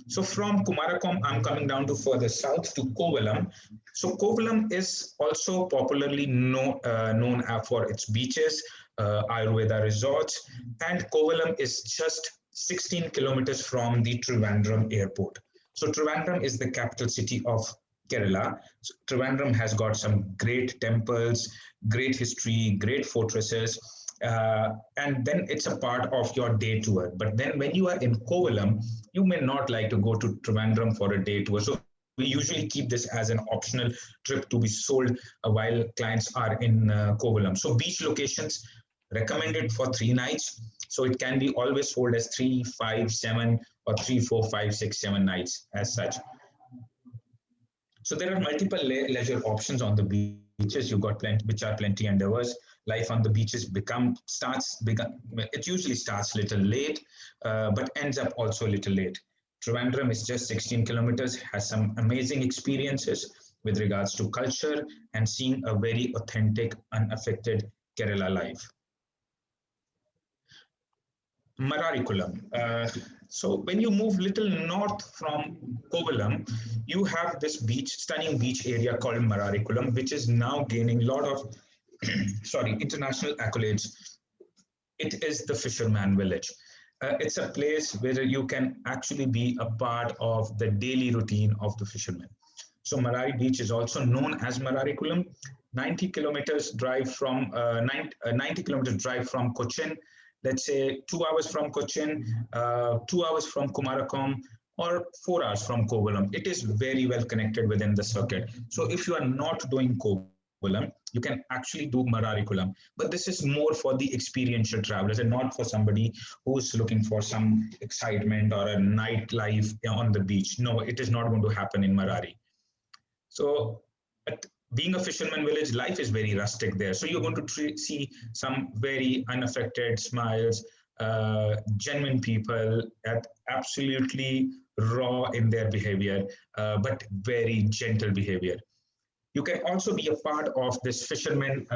So from Kumarakom, I'm coming down to further south to Kovalam. So Kovalam is also popularly known for its beaches, Ayurveda resorts, and Kovalam is just 16 kilometers from the Trivandrum airport. So Trivandrum is the capital city of Kerala. So Trivandrum has got some great temples, great history, great fortresses, and then it's a part of your day tour. But then when you are in Kovalam, you may not like to go to Trivandrum for a day tour. So we usually keep this as an optional trip to be sold while clients are in Kovalam. So beach locations recommended for 3 nights. So it can be always sold as 3, 5, 7, or 3, 4, 5, 6, 7 nights as such. So there are multiple leisure options on the beaches. You've got plenty, which are plenty and diverse. Life on the beaches it usually starts a little late, but ends up also a little late. Trivandrum is just 16 kilometers, has some amazing experiences with regards to culture and seeing a very authentic, unaffected Kerala life. Mararikulam. So when you move little north from Kovalam, you have this stunning beach area called Mararikulam, which is now gaining a lot of international accolades. It is the fisherman village. It's a place where you can actually be a part of the daily routine of the fishermen. So Marari Beach is also known as Mararikulam. 90 kilometers drive from Cochin. Let's say 2 hours from Cochin, 2 hours from Kumarakom, or 4 hours from Kovalam. It is very well connected within the circuit. So if you are not doing Kovalam, you can actually do Mararikulam. But this is more for the experiential travelers and not for somebody who's looking for some excitement or a nightlife on the beach. No, it is not going to happen in Marari. So being a fisherman village, life is very rustic there. So you're going to see some very unaffected smiles, genuine people, at absolutely raw in their behavior, but very gentle behavior. You can also be a part of this fisherman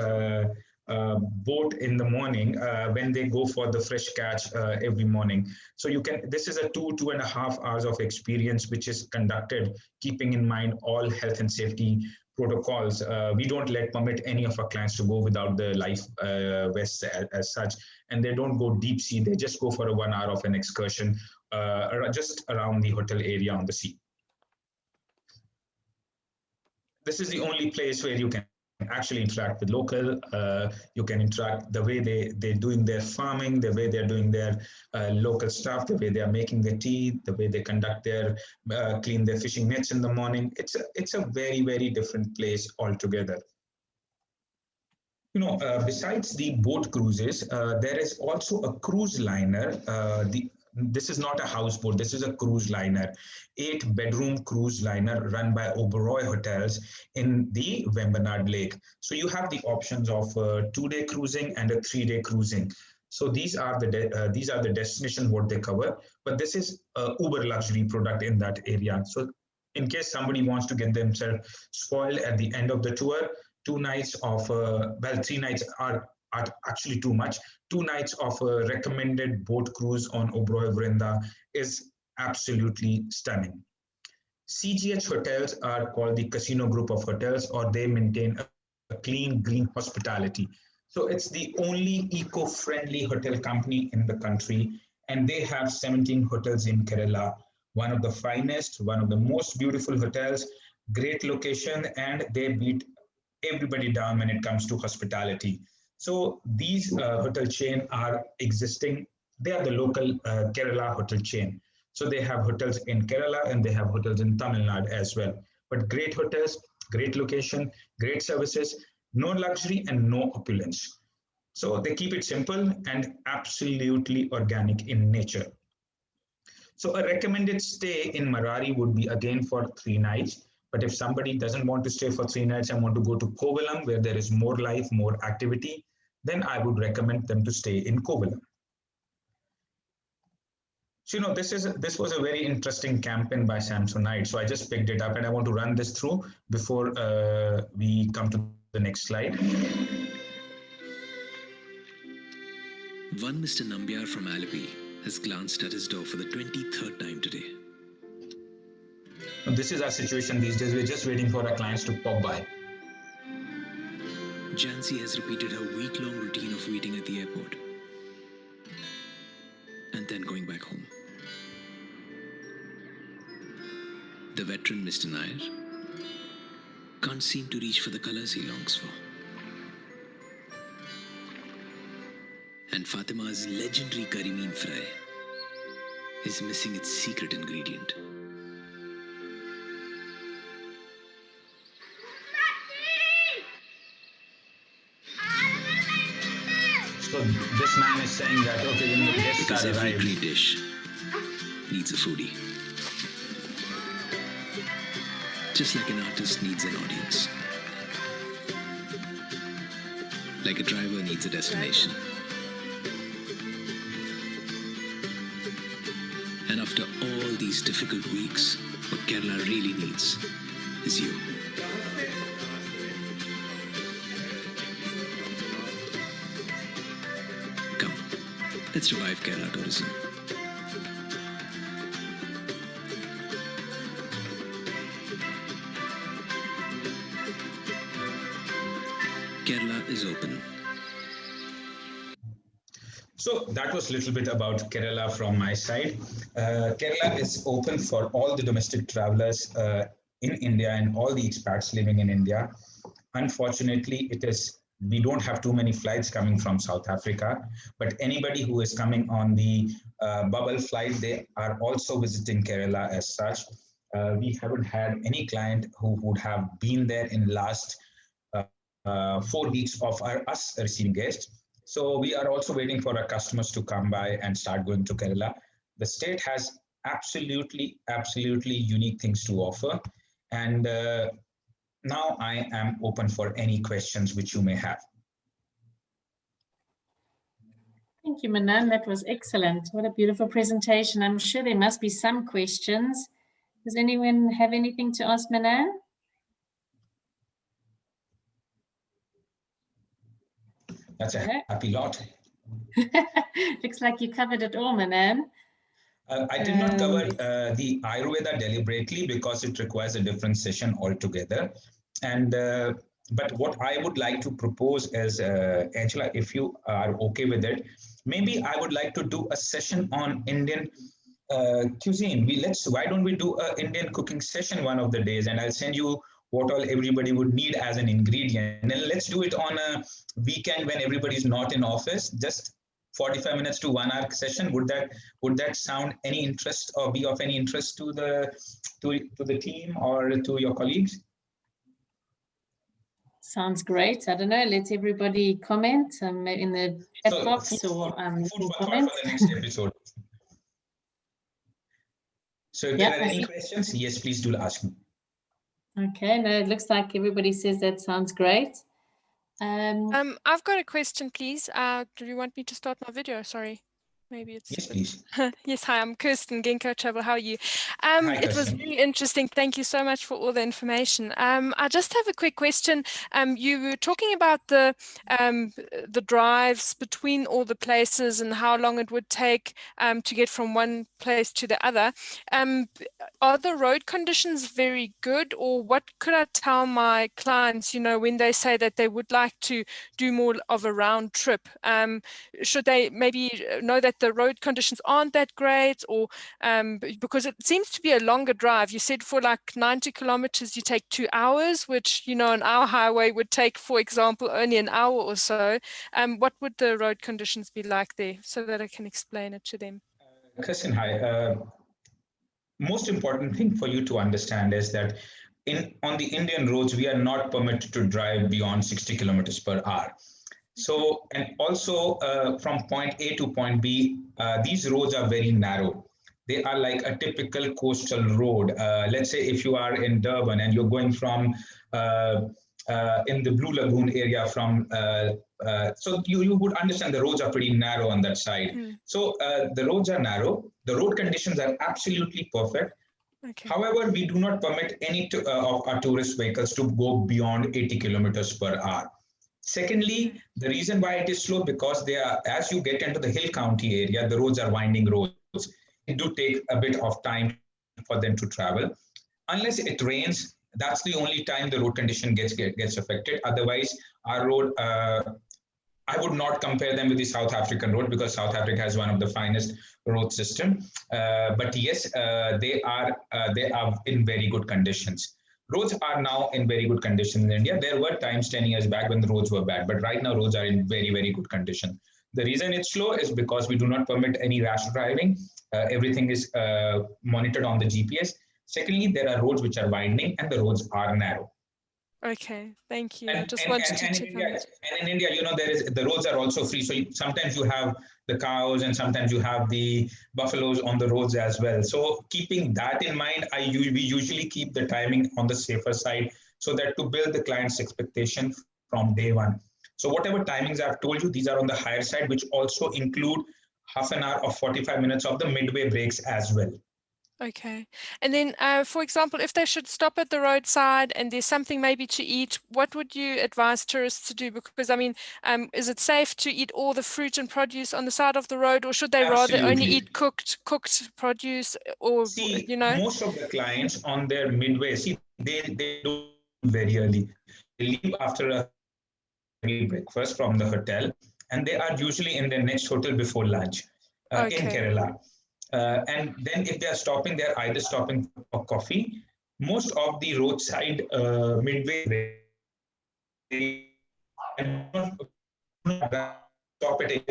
boat in the morning when they go for the fresh catch every morning. So you can, this is a 2.5 hours of experience which is conducted keeping in mind all health and safety protocols. We don't permit any of our clients to go without the life vests as such, and they don't go deep sea. They just go for a 1 hour of an excursion just around the hotel area on the sea. This is the only place where you can actually interact with local. You can interact the way they're doing their farming, the way they're doing their local stuff, the way they are making their tea, the way they conduct their clean their fishing nets in the morning. It's a very, very different place altogether. You know, besides the boat cruises, there is also a cruise liner. This is not a houseboat, this is a cruise liner, 8-bedroom cruise liner run by Oberoi Hotels in the Vembanad Lake. So you have the options of 2-day cruising and a 3-day cruising. So these are the destinations what they cover, but this is a uber luxury product in that area. So in case somebody wants to get themselves spoiled at the end of the tour, 2 nights of, 3 nights are actually too much. 2 nights of a recommended boat cruise on Oberoi Vrinda is absolutely stunning. CGH hotels are called the casino group of hotels, or they maintain a clean, green hospitality. So it's the only eco-friendly hotel company in the country, and they have 17 hotels in Kerala. One of the finest, one of the most beautiful hotels, great location, and they beat everybody down when it comes to hospitality. So these hotel chain are existing. They are the local Kerala hotel chain. So they have hotels in Kerala and they have hotels in Tamil Nadu as well. But great hotels, great location, great services, no luxury and no opulence. So they keep it simple and absolutely organic in nature. So a recommended stay in Marari would be again for 3 nights. But if somebody doesn't want to stay for 3 nights and want to go to Kovalam, where there is more life, more activity, then I would recommend them to stay in Kovalam. So, you know, this was a very interesting campaign by Samsonite. So I just picked it up and I want to run this through before we come to the next slide. One Mr. Nambiar from Alipi has glanced at his door for the 23rd time today. This is our situation these days. We're just waiting for our clients to pop by. Jancy has repeated her week-long routine of waiting at the airport and then going back home. The veteran Mr. Nair can't seem to reach for the colors he longs for. And Fatima's legendary curry mean fry is missing its secret ingredient. So this man is saying that, okay, when the guests Because are every arrived, great dish needs a foodie. Just like an artist needs an audience. Like a driver needs a destination. And after all these difficult weeks, what Kerala really needs is you. Come, let's revive Kerala tourism. Kerala is open. So that was a little bit about Kerala from my side. Kerala is open for all the domestic travelers in India and all the expats living in India. Unfortunately, we don't have too many flights coming from South Africa, but anybody who is coming on the bubble flight, they are also visiting Kerala as such. We haven't had any client who would have been there in last 4 weeks of us receiving guests. So we are also waiting for our customers to come by and start going to Kerala. The state has absolutely unique things to offer. And now I am open for any questions which you may have. Thank you, Manan. That was excellent. What a beautiful presentation. I'm sure there must be some questions. Does anyone have anything to ask Manan? That's a happy lot. Looks like you covered it all, Manan. I did not cover the Ayurveda deliberately because it requires a different session altogether. And but what I would like to propose is, Angela, if you are okay with it, maybe I would like to do a session on Indian cuisine. Why don't we do an Indian cooking session one of the days, and I'll send you what all everybody would need as an ingredient. And then let's do it on a weekend when everybody's not in office, just 45 minutes to 1 hour session. Would that sound any interest or be of any interest to the team or to your colleagues? Sounds great. I don't know. Let everybody comment in the chat box food or for comments. the next episode. So if there are any questions, yes, please do ask me. Okay, no, it looks like everybody says that sounds great. I've got a question, please. Do you want me to start my video? Sorry. Maybe it's... Yes, please. Yes, hi, I'm Kirsten, Genko Travel. How are you? Hi, it was really interesting. Thank you so much for all the information. I just have a quick question. You were talking about the drives between all the places and how long it would take to get from one place to the other. Are the road conditions very good, or what could I tell my clients, you know, when they say that they would like to do more of a round trip? Should they maybe know that the road conditions aren't that great, or because it seems to be a longer drive? You said for like 90 kilometers you take 2 hours, which, you know, on our highway would take, for example, only an hour or so. What would the road conditions be like there, so that I can explain it to them? Kirsten, hi. Most important thing for you to understand is that on the Indian roads, we are not permitted to drive beyond 60 kilometers per hour. So, and also from point A to point B, these roads are very narrow. They are like a typical coastal road. Let's say if you are in Durban and you're going from in the Blue Lagoon area from, so you would understand the roads are pretty narrow on that side. So the roads are narrow. The road conditions are absolutely perfect. Okay. However, we do not permit any of our tourist vehicles to go beyond 80 kilometers per hour. Secondly, the reason why it is slow, because they are, as you get into the hill county area, the roads are winding roads. It do take a bit of time for them to travel. Unless it rains, that's the only time the road condition gets affected. Otherwise, our road, I would not compare them with the South African road, because South Africa has one of the finest road system. But yes, they are in very good conditions. Roads are now in very good condition in India. There were times 10 years back when the roads were bad, but right now roads are in very, very good condition. The reason it's slow is because we do not permit any rash driving. Everything is monitored on the GPS. Secondly, there are roads which are winding and the roads are narrow. Okay, thank you. I just wanted to check on it. And in India, you know, the roads are also free. So sometimes you have the cows and sometimes you have the buffaloes on the roads as well. So keeping that in mind, we usually keep the timing on the safer side, so that to build the client's expectation from day one. So whatever timings I've told you, these are on the higher side, which also include half an hour or 45 minutes of the midway breaks as well. Okay. And then, for example, if they should stop at the roadside and there's something maybe to eat, what would you advise tourists to do? Because, I mean, is it safe to eat all the fruit and produce on the side of the road, or should they rather only eat cooked produce, or, you know? Most of the clients on their midway, they don't very early. They leave after a breakfast from the hotel, and they are usually in their next hotel before lunch in Kerala. And then if they are stopping, they're either stopping for coffee. Most of the roadside midway stop at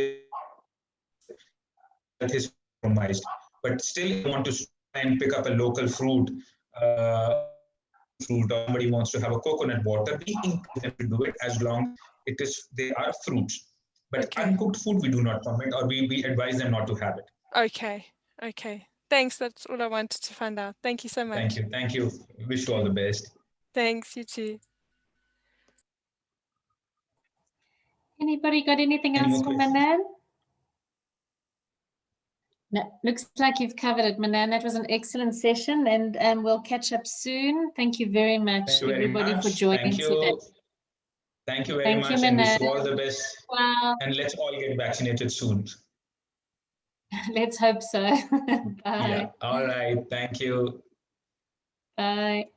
that is compromised. But still, you want to try and pick up a local fruit, or somebody wants to have a coconut water, we encourage them to do it as long as they are fruits. But uncooked food, we do not permit, or we advise them not to have it. Okay. Okay. Thanks. That's all I wanted to find out. Thank you so much. Thank you. Thank you. Wish you all the best. Thanks. You too. Anybody got anything else for Manan? No, looks like you've covered it, Manan. That was an excellent session, and we'll catch up soon. Thank you very much, Thank you very everybody, for much. joining Thank today. you. Thank you very Thank you, much, and wish Manan. you all the best. Well, And let's all get vaccinated soon. let's hope so. Bye. Yeah. All right. Thank you. Bye.